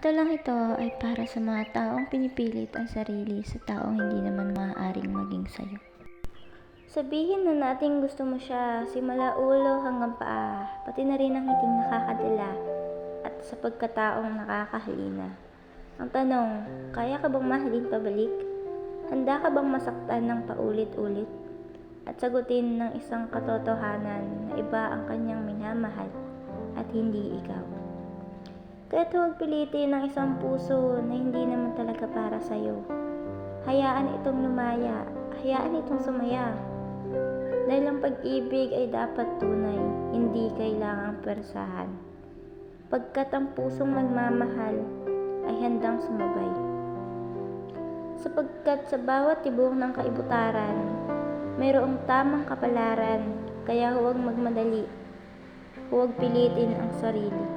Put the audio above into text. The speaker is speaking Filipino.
Ang talang ito ay para sa mga taong pinipilit ang sarili sa taong hindi naman maaaring maging sayo. Sabihin na nating gusto mo siya simula ulo hanggang paa, pati na rin ang hiting nakakadala at sa pagkataong nakakahalina. Ang tanong, kaya ka bang mahalin pabalik? Handa ka bang masaktan ng paulit-ulit? At sagutin ng isang katotohanan na iba ang kanyang minamahal at hindi ikaw. Kaya't huwag pilitin ang isang puso na hindi naman talaga para sa'yo. Hayaan itong lumaya, hayaan itong sumaya. Dahil ang pag-ibig ay dapat tunay, hindi kailangang persahan. Pagkat ang pusong nagmamahal ay handang sumabay. Sapagkat sa bawat tibok ng kaibutaran, mayroong tamang kapalaran, kaya huwag magmadali, huwag pilitin ang sarili.